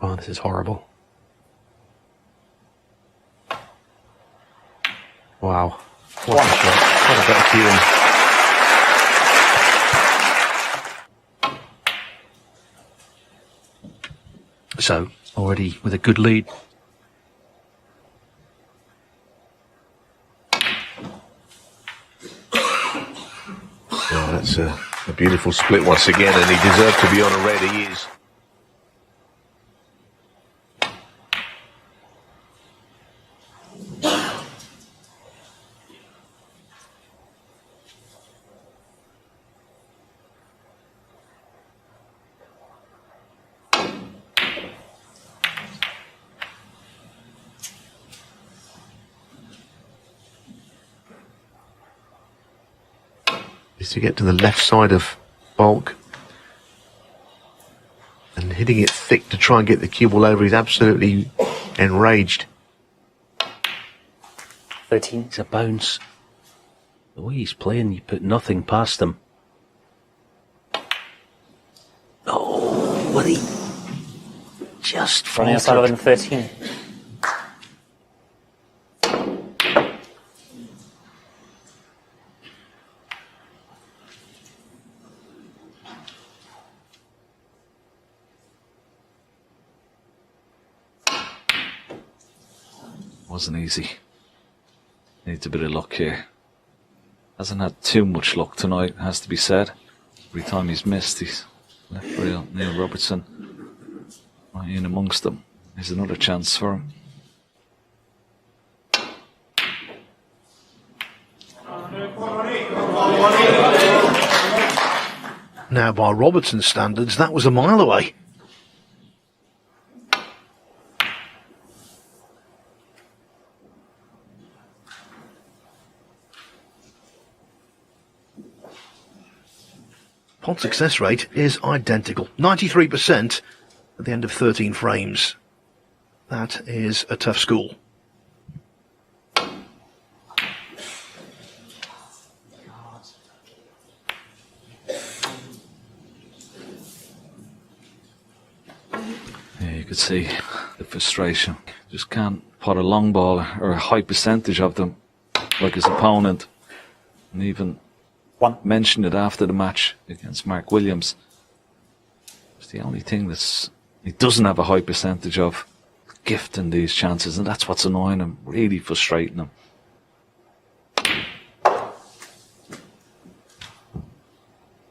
Oh, this is horrible. Wow. What a shot. What a bit of cueing. So, already with a good lead. Oh, that's a beautiful split once again, and he deserved to be on a red. He is. Is to get to the left side of Bulk and hitting it thick to try and get the cue ball over. He's absolutely enraged. 13. It's a bounce. The way he's playing, you put nothing past him. Oh, will he just Ronnie faltered? O'Sullivan, 13. Wasn't easy. Needs a bit of luck here. Hasn't had too much luck tonight, has to be said. Every time he's missed, he's left real. Neil Robertson right in amongst them. There's another chance for him. Now, by Robertson's standards, that was a mile away. Pot success rate is identical, 93% at the end of 13 frames. That is a tough school. Yeah, you could see the frustration. Just can't pot a long ball or a high percentage of them like his opponent. And even mentioned it after the match against Mark Williams. It's the only thing he doesn't have a high percentage of, gifting these chances, and that's what's annoying him, really frustrating him.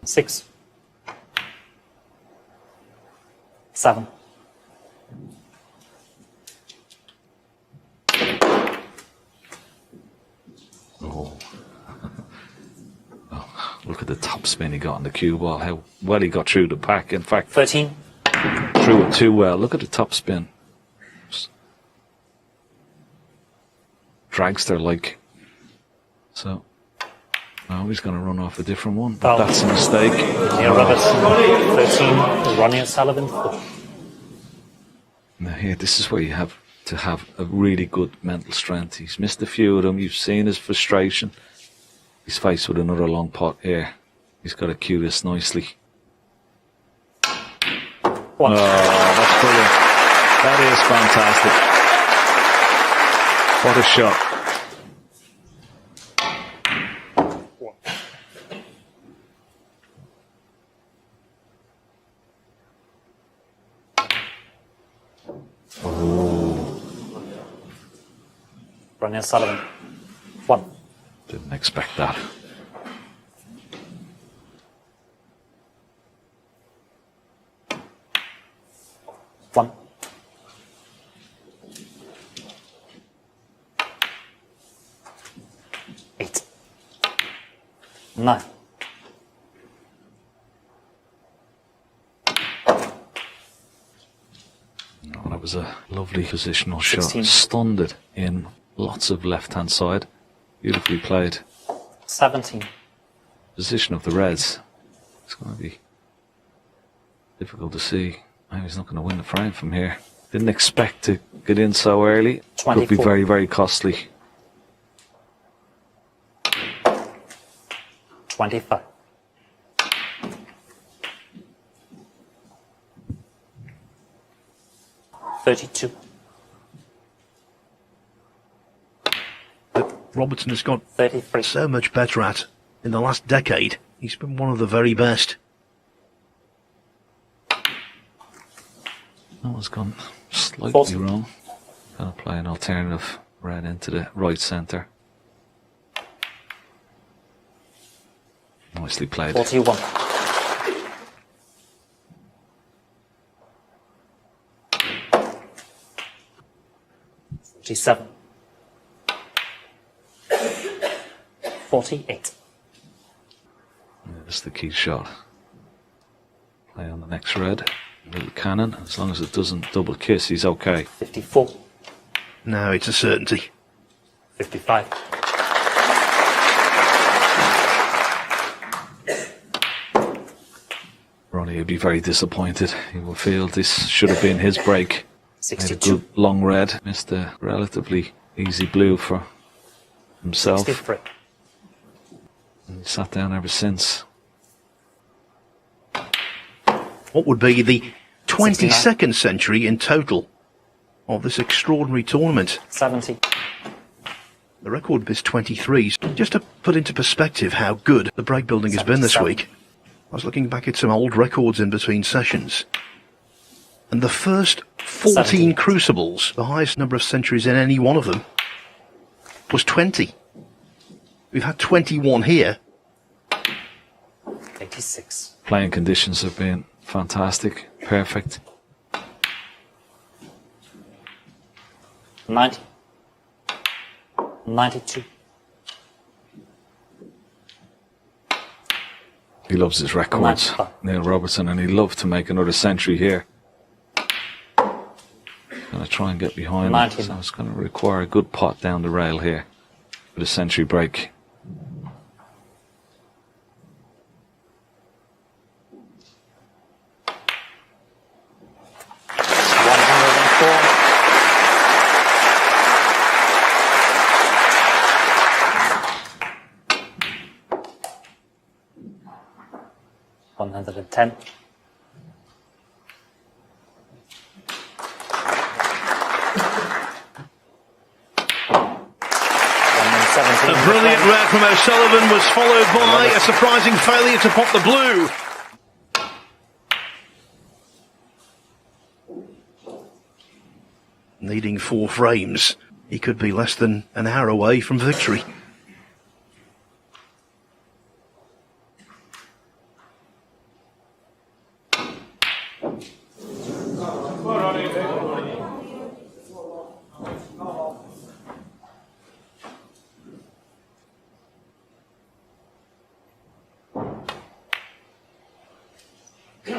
Six. 7. Look at the top spin he got on the cue ball, how well he got through the pack. In fact, 13. Threw it too well. Look at the top spin. Dragster like. So, now he's going to run off a different one. But that's a mistake. Neil Robertson, 13. Ronnie O'Sullivan, 4. Now here, this is where you have to have a really good mental strength. He's missed a few of them. You've seen his frustration. He's faced with another long pot here. He's got to cue this nicely. One. Oh, that's brilliant. That is fantastic. What a shot. Ronnie O'Sullivan, 1. Didn't expect that. One. Eight. 9. Oh, that was a lovely positional 16. shot. Stunned it in lots of left-hand side. Beautifully played. 17. Position of the Reds. It's going to be difficult to see. Maybe he's not going to win the frame from here. Didn't expect to get in so early. 24. Could be very, very costly. 25. 32. That Robertson has got 33. so much better at in the last decade. He's been one of the very best. That one's gone slightly 40. wrong. Gonna play an alternative red into the right centre. Nicely played. 41. 47. 48. Yeah, that's the key shot. Play on the next red. Little cannon. As long as it doesn't double kiss, he's okay. 54. Now it's a certainty. 55. Ronnie would be very disappointed. He will feel this should have been his break. Made a 62. good long red. Missed a relatively easy blue for himself. 63. And he sat down ever since. What would be the 22nd century in total of this extraordinary tournament? 70. The record is 23s. Just to put into perspective how good the break building has been this 77. week, I was looking back at some old records in between sessions. And the first 14 70. Crucibles, the highest number of centuries in any one of them, was 20. We've had 21 here. 86. Playing conditions have been fantastic. Perfect. 90. 92. He loves his records, 95. Neil Robertson, and he'd love to make another century here. Gonna try and get behind him, 19. so it's gonna require a good pot down the rail here for the century break. One hundred and 10. A brilliant red from O'Sullivan was followed by a surprising failure to pop the blue. Needing 4 frames, he could be less than an hour away from victory.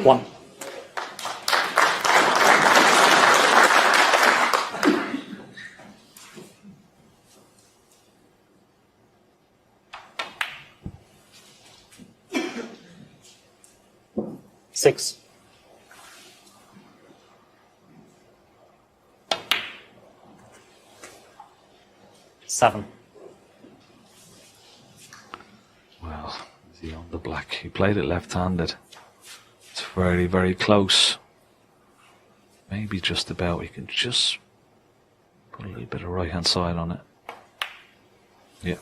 One. Six. Seven. Well, is he on the black? He played it left-handed. It's very, very close. Maybe just about. He can just put a little bit of right-hand side on it. Yeah.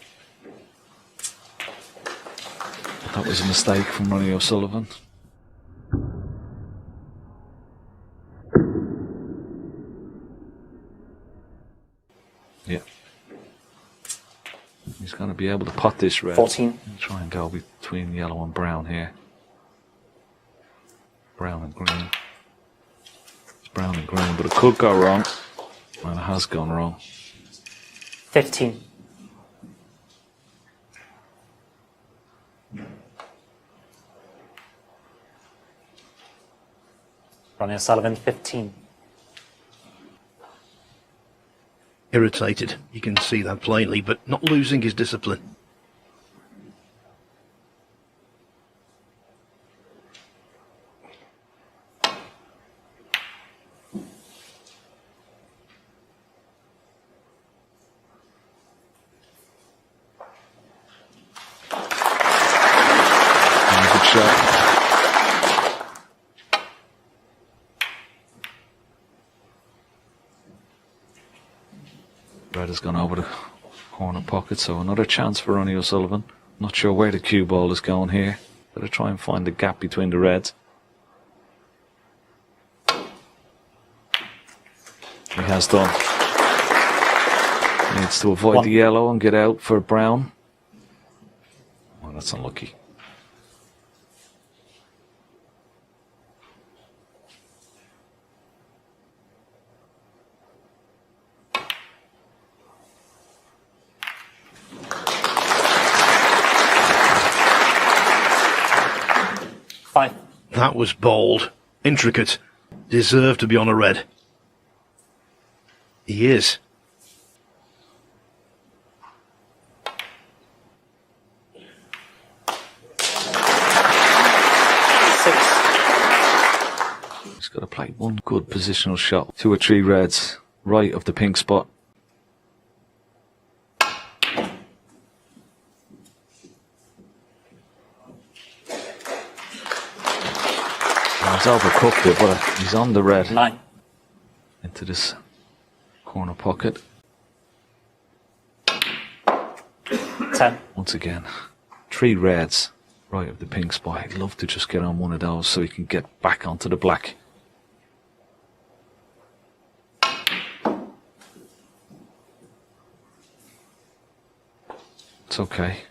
That was a mistake from Ronnie O'Sullivan. Yeah. He's going to be able to pot this red. 14. Try and go between yellow and brown here. Brown and green. It's brown and green, but it could go wrong. And it has gone wrong. 15. Ronnie O'Sullivan, 15. Irritated, you can see that plainly, but not losing his discipline. Good shot. has gone over the corner pocket, so another chance for Ronnie O'Sullivan. Not sure where the cue ball is going here. Better try and find the gap between the reds. He has done. Needs to avoid the yellow and get out for brown. Well, that's unlucky. Fine. That was bold, intricate, deserved to be on a red. He is. He's got to play one good positional shot. 2 or 3 reds, right of the pink spot. He's overcooked it, but he's on the red. 9. Into this corner pocket. 10. Once again, 3 reds, right of the pink spot. I'd love to just get on one of those so he can get back onto the black. It's okay.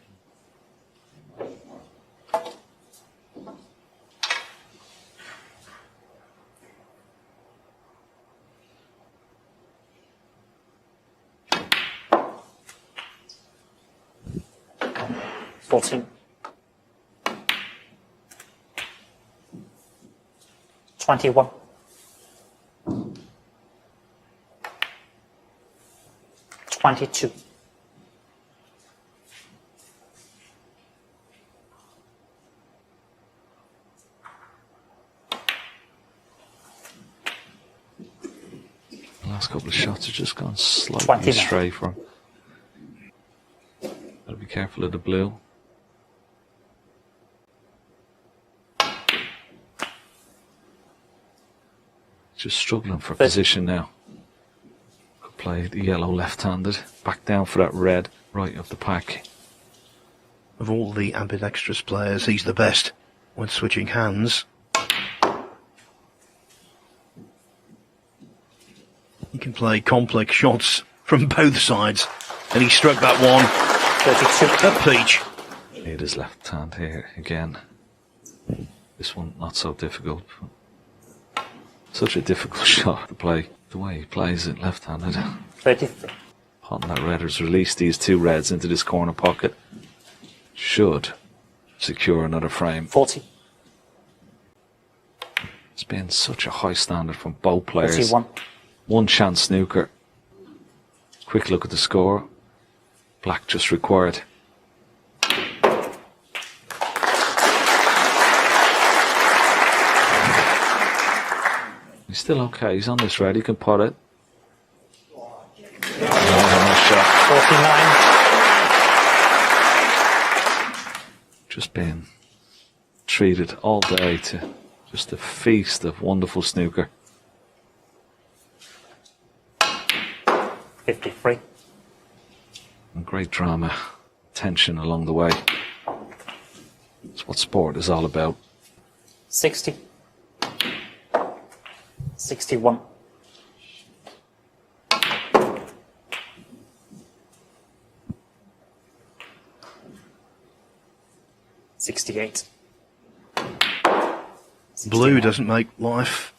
$14. 21. 22. 'Last couple of shots have just gone slightly 29. astray for him. Gotta be careful of the blue. Just struggling for position now. Could play the yellow left-handed. Back down for that red right of the pack. Of all the ambidextrous players, he's the best when switching hands. He can play complex shots from both sides, and he struck that one 32. at peach. Need his left hand here again. This one not so difficult. Such a difficult shot to play. The way he plays it left-handed. 33. Potting that red has released these 2 reds into this corner pocket. Should secure another frame. 40. It's been such a high standard from both players. 41. One chance snooker. Quick look at the score. Black just required. He's still okay. He's on this red. He can pot it. Nice shot. 49. Just been treated all day to just a feast of wonderful snooker. 53. And great drama, tension along the way. It's what sport is all about. 60. 61. 68. Blue doesn't make life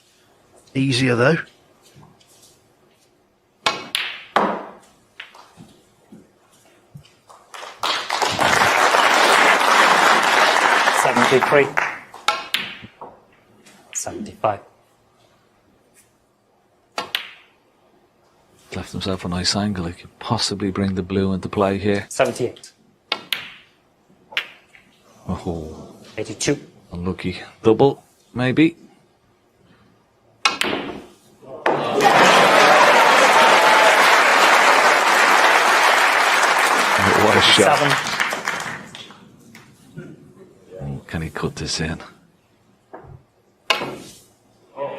easier, though. $73. 75. Left himself a nice angle. He could possibly bring the blue into play here. 78. Oh, 82. unlucky. Double, maybe. What a shot. 7. Can he cut this in? Oh,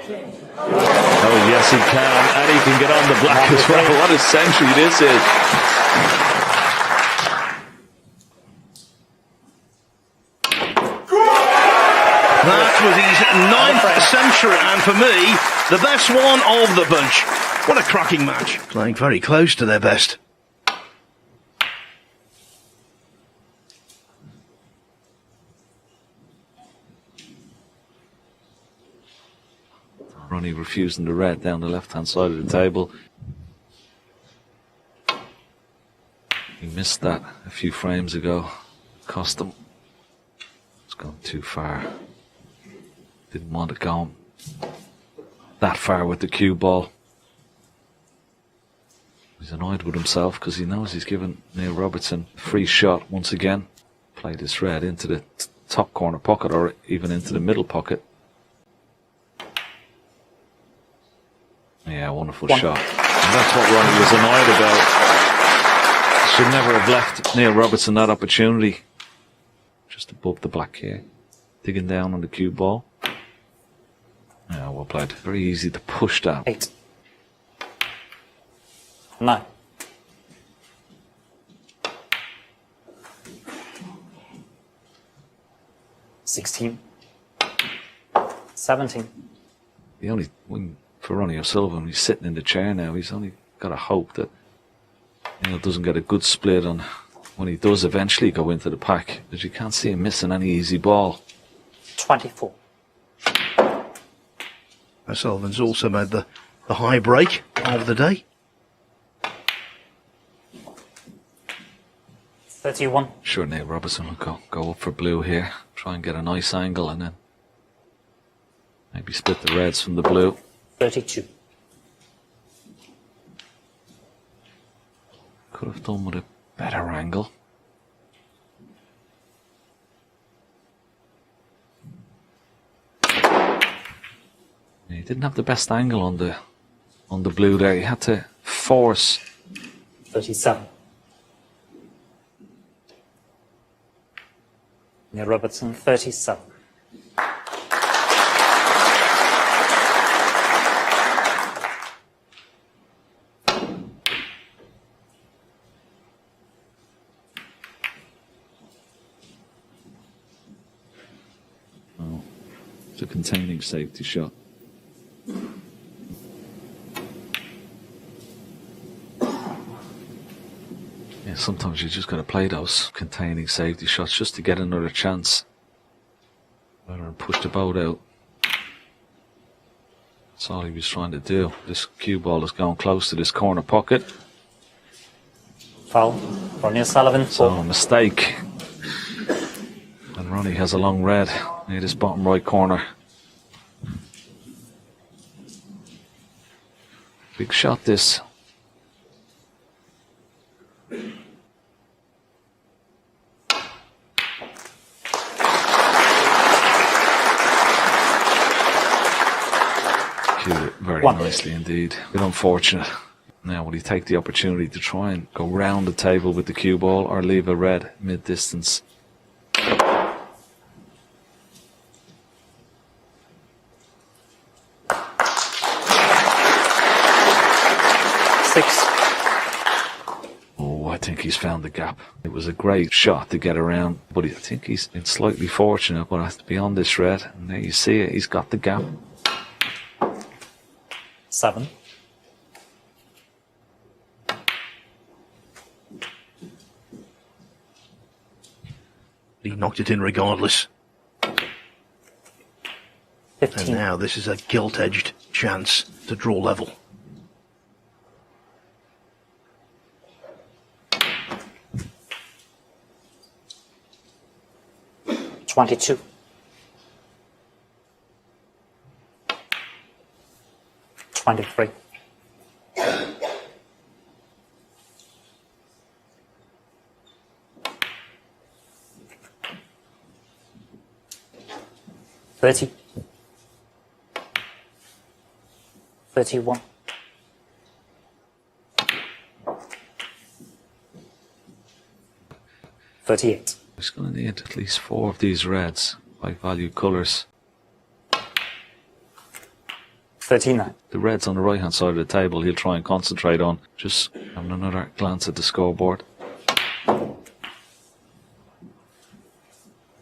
Oh, yes, he can. And he can get on the black as well. What a century this is. That was his 9th century, and for me, the best one of the bunch. What a cracking match. Playing very close to their best. Ronnie refusing the red down the left-hand side of the table. He missed that a few frames ago. Cost him. It's gone too far. Didn't want it going that far with the cue ball. He's annoyed with himself because he knows he's given Neil Robertson a free shot once again. Played this red into the top corner pocket or even into the middle pocket. Yeah, wonderful shot. And that's what Ronnie was annoyed about. Should never have left Neil Robertson that opportunity. Just above the black here. Digging down on the cue ball. Yeah, well played. Very easy to push down. 8. 9. 16. 17. The only for Ronnie O'Sullivan, he's sitting in the chair now. He's only got to hope that Neil doesn't get a good split on when he does eventually go into the pack, because you can't see him missing any easy ball. 24. O'Sullivan's also made the high break of the day. 31. Sure, Neil Robertson will go up for blue here, try and get a nice angle, and then maybe split the reds from the blue. 32. Could have done with a better angle. He didn't have the best angle on the blue there. He had to force. 37. Neil Robertson, 37. Oh, it's a containing safety shot. Yeah, sometimes you just got to play those containing safety shots just to get another chance. Rather than push the boat out. That's all he was trying to do. This cue ball is going close to this corner pocket. Foul. Ronnie O'Sullivan. So a mistake. And Ronnie has a long red near this bottom right corner. Big shot this. Cued it very nicely indeed. A bit unfortunate. Now will he take the opportunity to try and go round the table with the cue ball or leave a red mid-distance? Oh, I think he's found the gap. It was a great shot to get around, but I think he's been slightly fortunate, but has to be on this red. And there you see it, he's got the gap. 7. He knocked it in regardless. 15. And now this is a gilt-edged chance to draw level. $22. 23. 30. 31. 38. He's going to need at least 4 of these reds, high value colours. 39. The red's on the right hand side of the table. He'll try and concentrate on just having another glance at the scoreboard.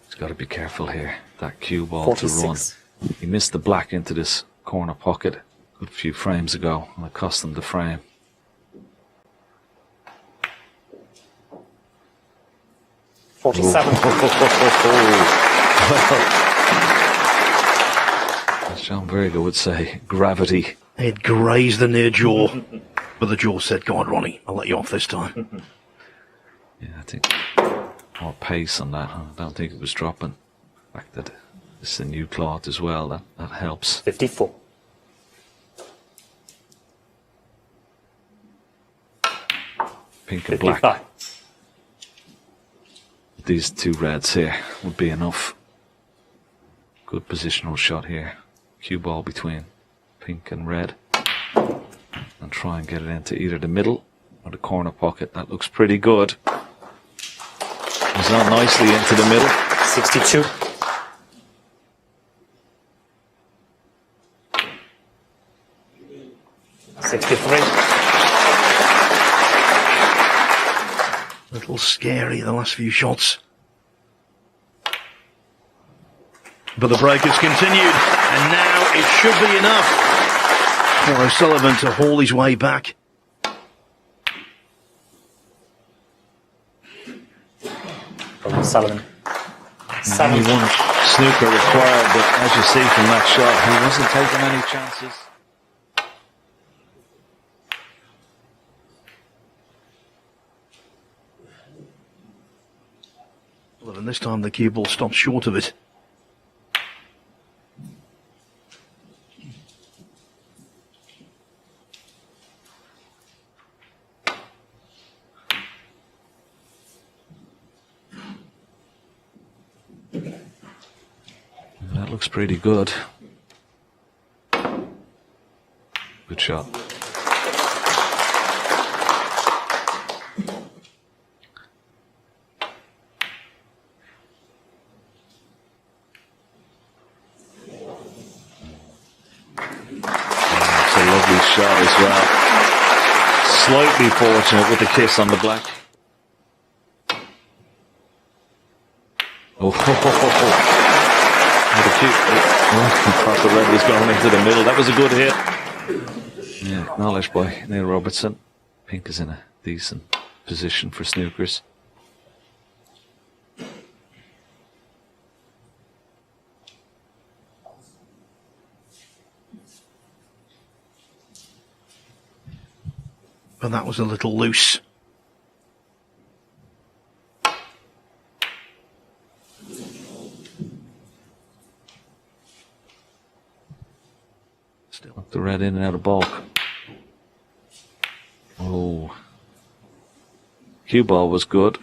He's got to be careful here. That cue ball 46. to run. He missed the black into this corner pocket a good few frames ago, and it cost him the frame. As John Berger would say, gravity. It grazed the near jaw, but the jaw said, "Go on, Ronnie, I'll let you off this time." Yeah, I think more pace on that. I don't think it was dropping. The fact that it's a new cloth as well, that helps. 54. Pink and 55. black. These two reds here would be enough. Good positional shot here. Cue ball between pink and red. And try and get it into either the middle or the corner pocket. That looks pretty good. He's on nicely into the middle. 62. Little scary, the last few shots. But the break has continued, and now it should be enough for O'Sullivan to haul his way back. O'Sullivan. Only one snooker required, but as you see from that shot, he wasn't taking any chances. Well, and this time the cue ball stopped short of it. That looks pretty good. Good shot. It's a lovely shot as well. Slightly fortunate with the kiss on the black. Oh, what a cute. I thought the red was going into the middle. That was a good hit. Yeah, acknowledged by Neil Robertson. Pink is in a decent position for snookers. But that was a little loose. Knocked the red in and out of bulk. Oh. Cue ball was good.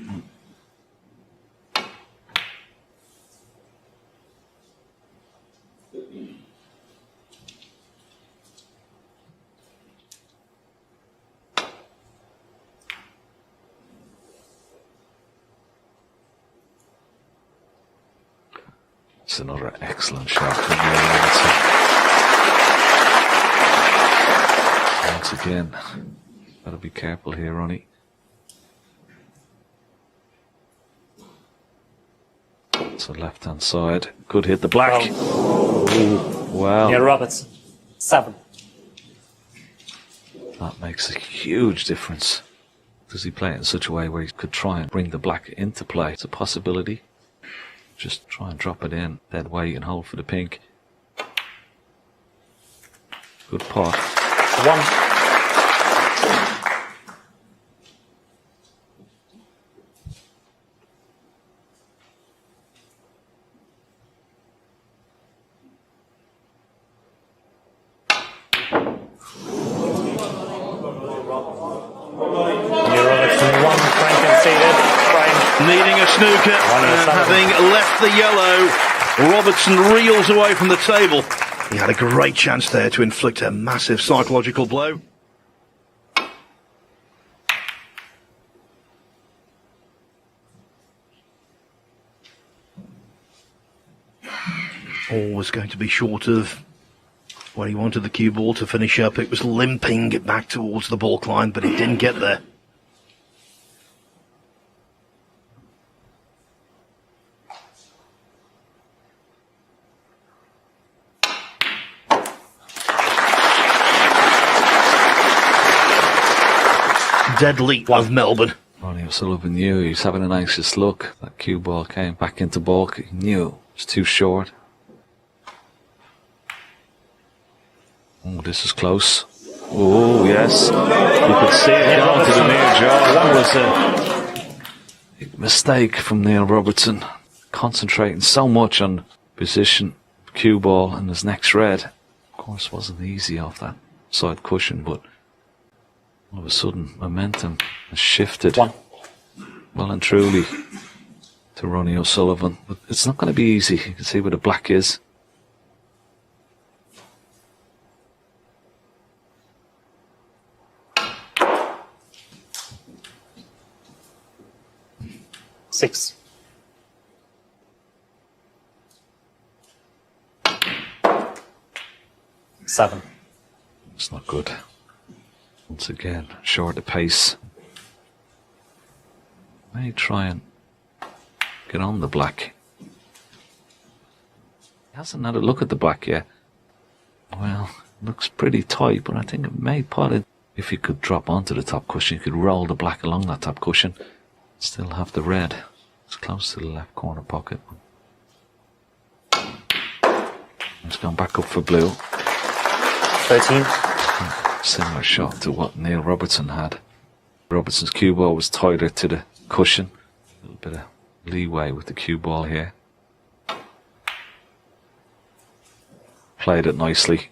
It's another excellent shot from Robertson. Once again, gotta be careful here, Ronnie. So left hand side, could hit the black. Ooh, wow. Neil Robertson. 7. That makes a huge difference. Does he play it in such a way where he could try and bring the black into play? It's a possibility. Just try and drop it in, dead weight and hold for the pink. Good pot. 1. Needing a snooker and having left the yellow, Robertson reels away from the table. He had a great chance there to inflict a massive psychological blow. All was going to be short of Where he wanted the cue ball to finish up, it was limping back towards the ball climb, but it didn't get there. Dead leap of Melbourne. Ronnie O'Sullivan knew he was having an anxious look. That cue ball came back into balk. He knew it was too short. Oh, this is close. Oh, yes. You could see it down to the near jaw. That was a big mistake from Neil Robertson. Concentrating so much on position, cue ball, and his next red. Of course, wasn't easy off that side cushion, but all of a sudden, momentum has shifted well and truly to Ronnie O'Sullivan. But it's not going to be easy. You can see where the black is. Six. Seven. It's not good. Once again, short the pace. May try and get on the black. He hasn't had a look at the black yet. Well, looks pretty tight, but I think it may pot it. If you could drop onto the top cushion, you could roll the black along that top cushion. Still have the red. It's close to the left corner pocket. It's gone back up for blue. 13. Similar shot to what Neil Robertson had. Robertson's cue ball was tighter to the cushion. A little bit of leeway with the cue ball here. Played it nicely.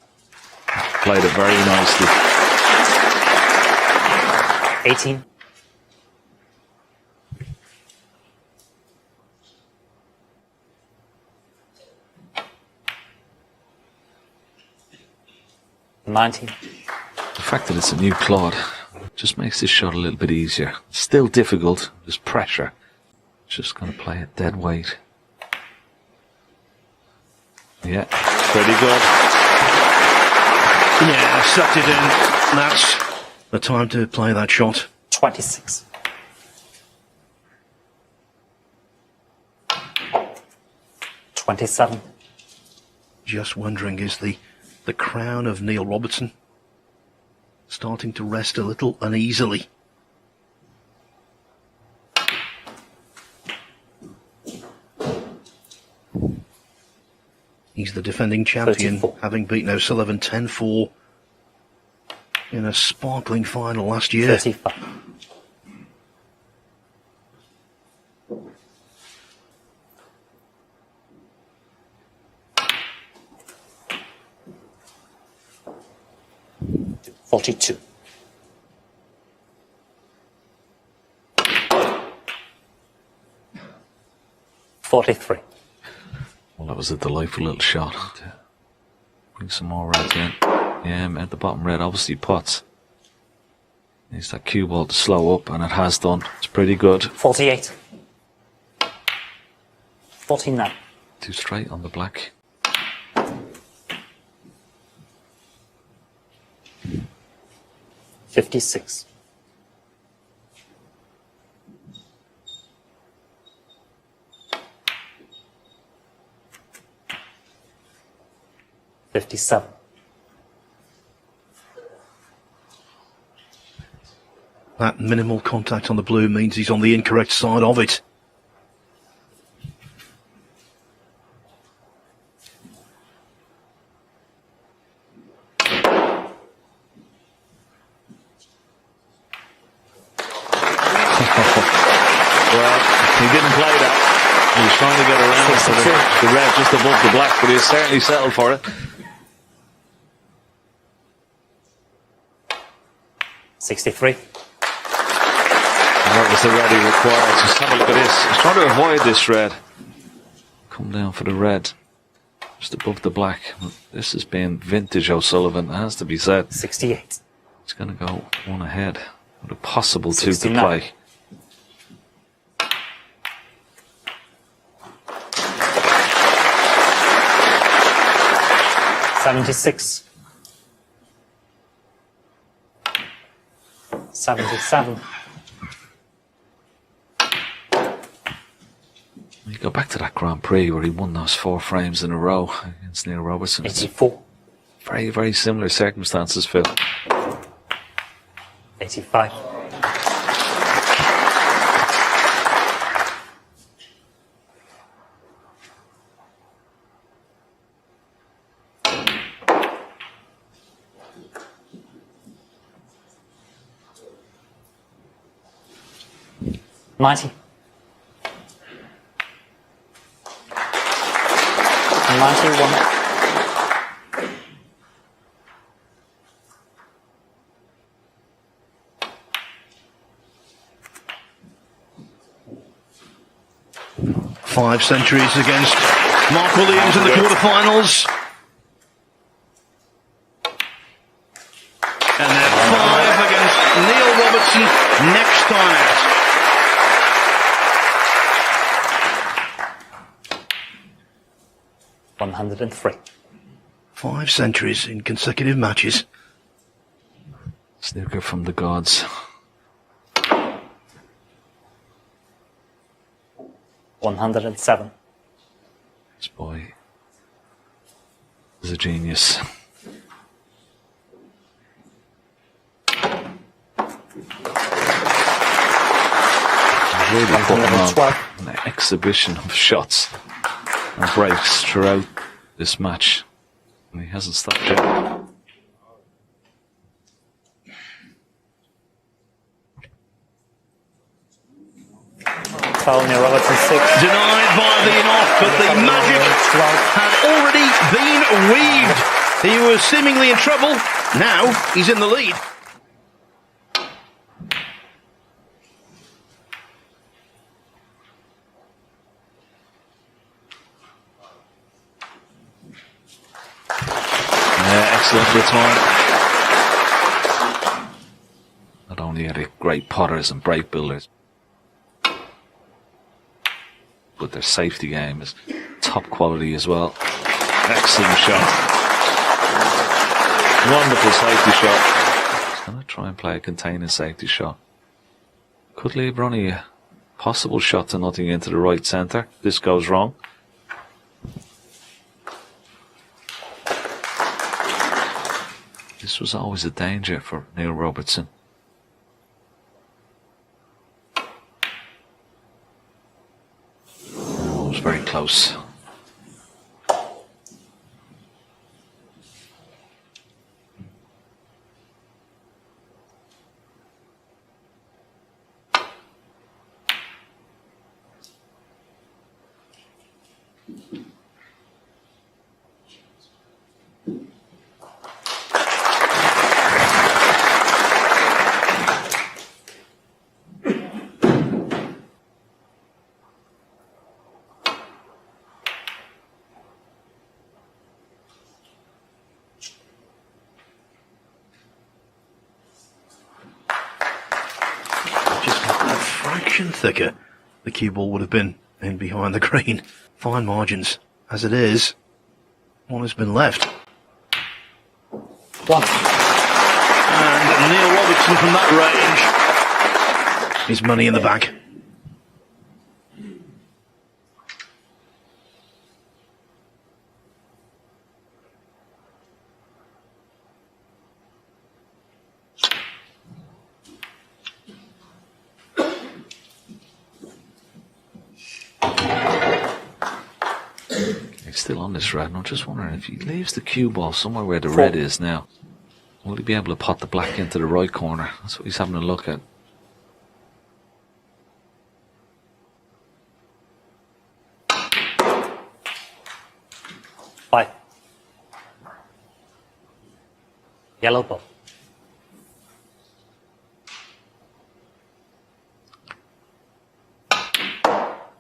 Played it very nicely. 18. The fact that it's a new clod just makes this shot a little bit easier. Still difficult, there's pressure. Just going to play it dead weight. Yeah, pretty good. Yeah, sucked it in. That's the time to play that shot. 26. $27. Just wondering, is the crown of Neil Robertson starting to rest a little uneasily? He's the defending champion, 34. having beaten O'Sullivan 10-4 in a sparkling final last year. 35. $42. $43. Well, that was a delightful little shot. Bring some more reds in. Yeah, at the bottom red, obviously pots. Needs that cue ball to slow up, and it has done. It's pretty good. 48. 49. Too straight on the black. $56. $57. That minimal contact on the blue means he's on the incorrect side of it. He didn't play that. He was trying to get around to the red just above the black, but he certainly settled for it. 63. And that was the red he required. Just have a look at this. He's trying to avoid this red. Come down for the red. Just above the black. This has been vintage O'Sullivan, it has to be said. 68. He's going to go one ahead with a possible 2 to 69. play. $76. 77. You go back to that Grand Prix where he won those 4 frames in a row against Neil Robertson. 84. Very, very similar circumstances, Phil. 85. $90. 91. Five centuries against Mark Williams in the quarterfinals. And then 5 against Neil Robertson next time out. $103. 5 centuries in consecutive matches. Snooker from the gods. $107. This boy is a genius. He's really putting on an exhibition of shots and breaks throughout this match, and he hasn't stopped yet. Tony Robertson 6. Denied by the off, but the magic had already been weaved. He was seemingly in trouble. Now he's in the lead. Excellent return. Not only are they great potters and break builders, but their safety game is top quality as well. Excellent shot. Wonderful safety shot. He's going to try and play a containing safety shot. Could leave Ronnie a possible shot to nothing into the right centre. This goes wrong. This was always a danger for Neil Robertson. Oh, it was very close. Thicker the cue ball would have been in behind the green. Fine margins. As it is, one has been left. 1. And Neil Robertson from that range. His money in the bank. He's still on this red, and I'm just wondering if he leaves the cue ball somewhere where the red is now, will he be able to pot the black into the right corner? That's what he's having a look at. Five. Yellow ball.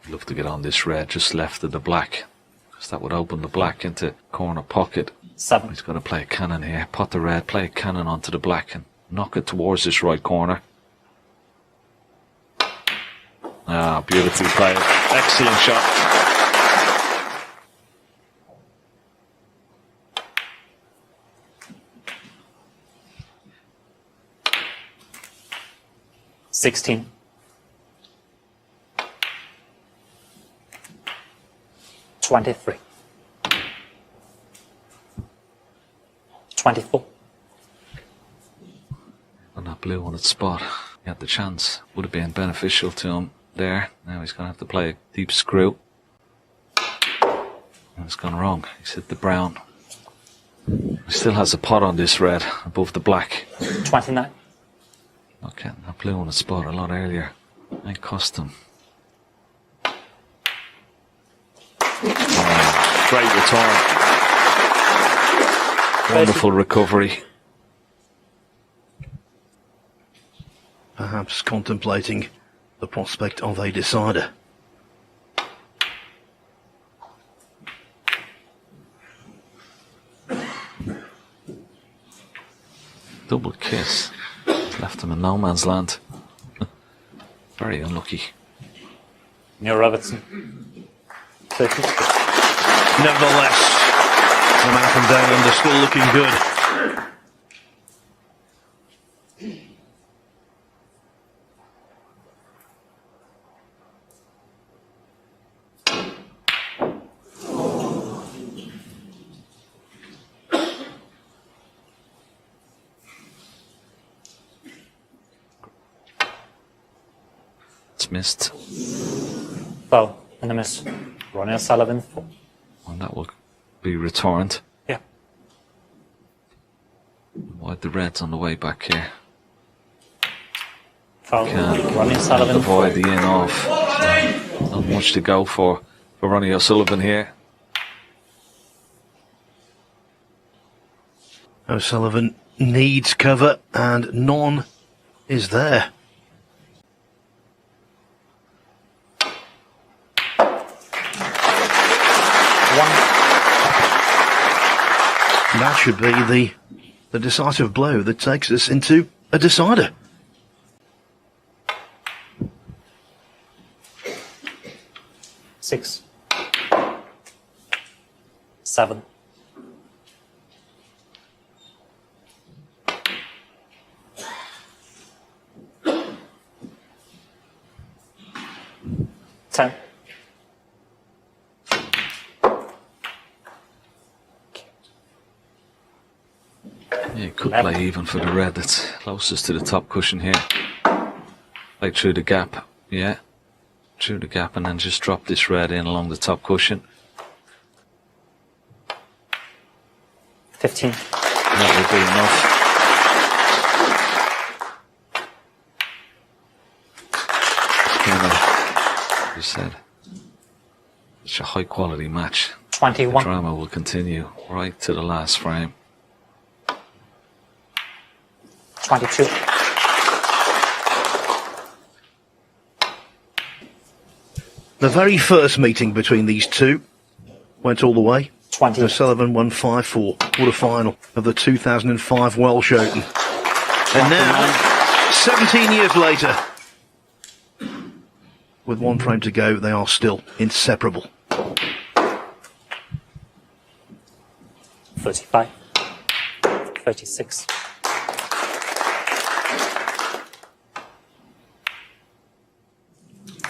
Love to get on this red, just left of the black, because that would open the black into corner pocket. 7. He's going to play a cannon here, pot the red, play a cannon onto the black and knock it towards this right corner. Ah, beautifully played. Excellent shot. 16. 23. 24. On that blue on its spot, he had the chance. Would have been beneficial to him there. Now he's going to have to play a deep screw. And it's gone wrong. He's hit the brown. He still has a pot on this red above the black. 29. Not getting that blue on its spot a lot earlier. Ain't cost him. Great return. Wonderful recovery. Perhaps contemplating the prospect of a decider. Double kiss. Left him in no man's land. Very unlucky. Neil Robertson. 30. Nevertheless, the man from down under still looking good. It's missed. Foul and a miss. Ronnie O'Sullivan. 4. And that will be returned. Yeah. Wide the reds on the way back here. Foul. Can Ronnie O'Sullivan. avoid the in off. Not much to go for Ronnie O'Sullivan here. O'Sullivan needs cover and none is there. That should be the decisive blow that takes us into a decider. Six. 7. 10. Yeah, he could play even for the red that's closest to the top cushion here. Play through the gap, yeah. Through the gap and then just drop this red in along the top cushion. 15. That would be enough. As you said, it's a high quality match. 21. The drama will continue right to the last frame. 22. The very first meeting between these two went all the way. 20. O'Sullivan won 5-4, quarter-final of the 2005 Welsh Open. And now, 17 years later, with one frame to go, they are still inseparable. 35. 36.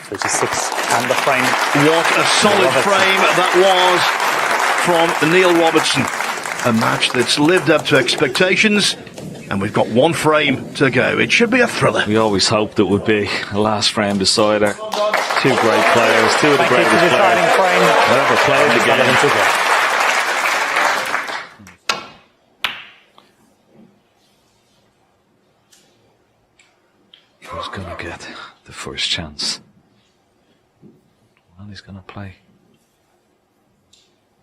36. And the frame. What a solid frame that was from Neil Robertson. A match that's lived up to expectations, and we've got one frame to go. It should be a thriller. We always hoped it would be a last frame decider. Two great players, two of the greatest players ever played the game. Who's going to get the first chance? Well, he's going to play,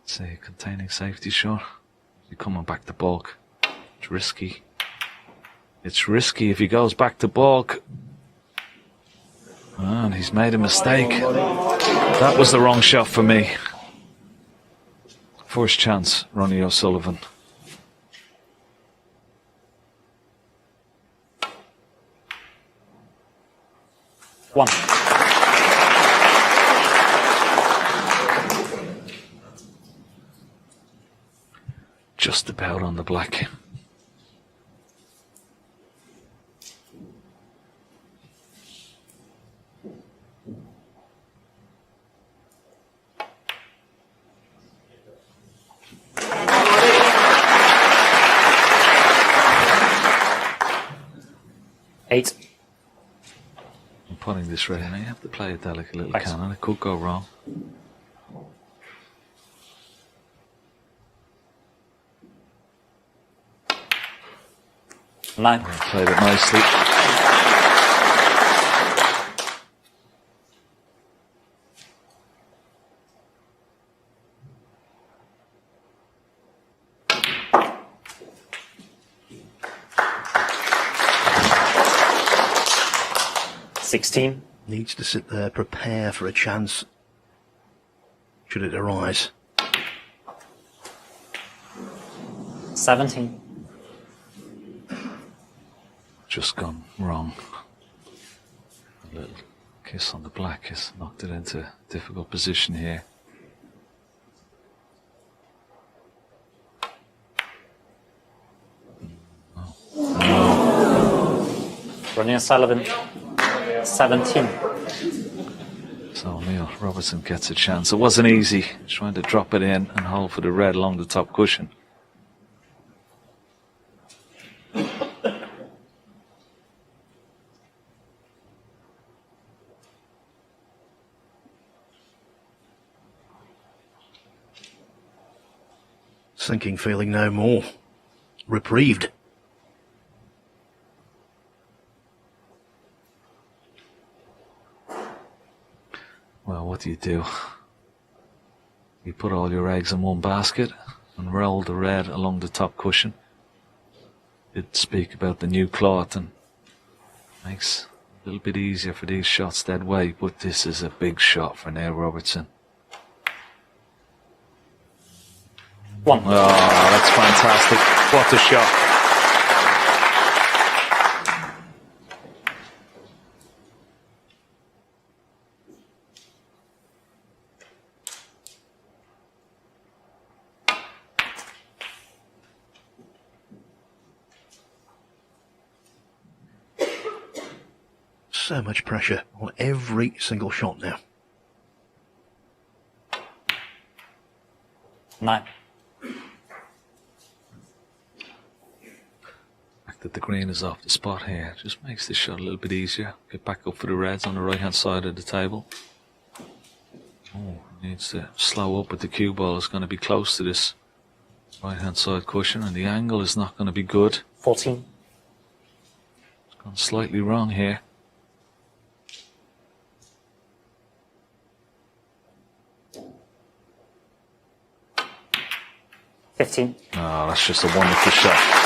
say, a containing safety shot. He's coming back to bulk. It's risky. It's risky if he goes back to bulk. And he's made a mistake. That was the wrong shot for me. First chance, Ronnie O'Sullivan. One. Just about on the black. putting this ready. Now you have to play it delicate little Thanks. cannon. It could go wrong. Nine. Played it nicely. $16. Needs to sit there, prepare for a chance should it arise. 17. Just gone wrong. A little kiss on the black has knocked it into a difficult position here. Ronnie O'Sullivan, 17. So Neil Robertson gets a chance. It wasn't easy trying to drop it in and hold for the red along the top cushion. Sinking feeling no more. Reprieved. Well, what do? You put all your eggs in one basket and roll the red along the top cushion. Did speak about the new cloth and makes it a little bit easier for these shots that way, but this is a big shot for Neil Robertson. 1. Oh, that's fantastic. What a shot. So much pressure on every single shot now. 9. That the green is off the spot here just makes this shot a little bit easier. Get back up for the reds on the right hand side of the table. Oh, needs to slow up, but the cue ball is going to be close to this right hand side cushion and the angle is not going to be good. 14. It's gone slightly wrong here. $15. Oh, that's just a wonderful shot.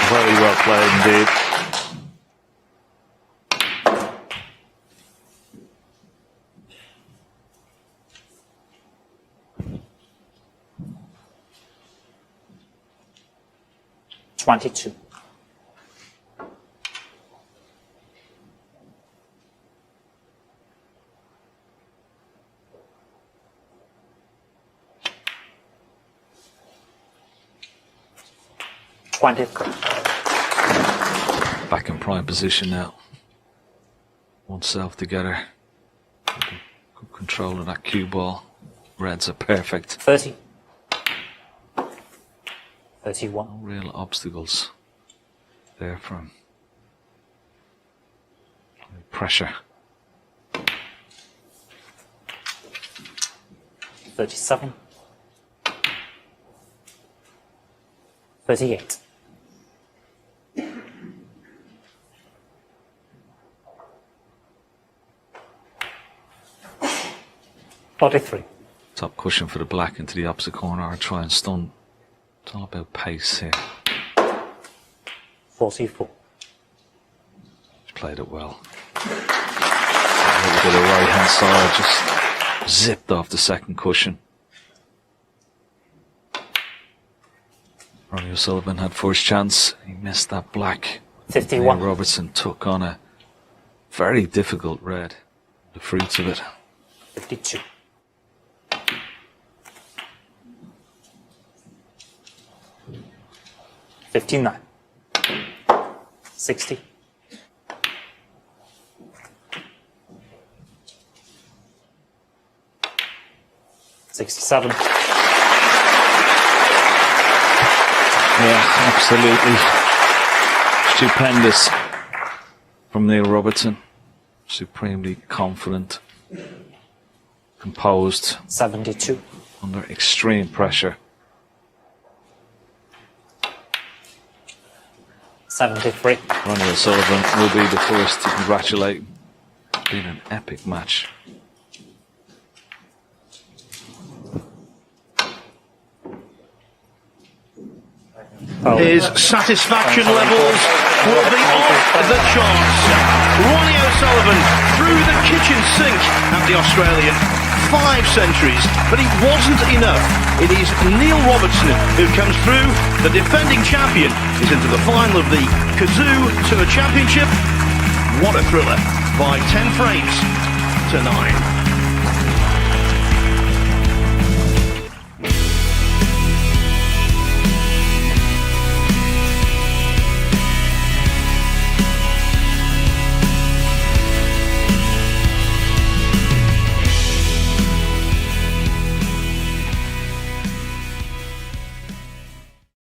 Very well played indeed. $22. Back in prime position now. Oneself together. Good control of that cue ball. Reds are perfect. 30. 31. No real obstacles there from pressure. 37. 38. $43. Top cushion for the black into the opposite corner or try and stun. It's all about pace here. 44. He's played it well. A little bit of right hand side, just zipped off the second cushion. Ronnie O'Sullivan had first chance. He missed that black. 51. Neil Robertson took on a very difficult red. The fruits of it. 52. 59. 60. 67. Yeah, absolutely stupendous from Neil Robertson. supremely confident, composed, 72. under extreme pressure. 73. Ronnie O'Sullivan will be the first to congratulate. It's been an epic match. His satisfaction levels will be off the charts. Ronnie O'Sullivan threw the kitchen sink at the Australian. 5 centuries, but it wasn't enough. It is Neil Robertson who comes through. The defending champion is into the final of the Kazoo Tour Championship. What a thriller by 10 frames to 9.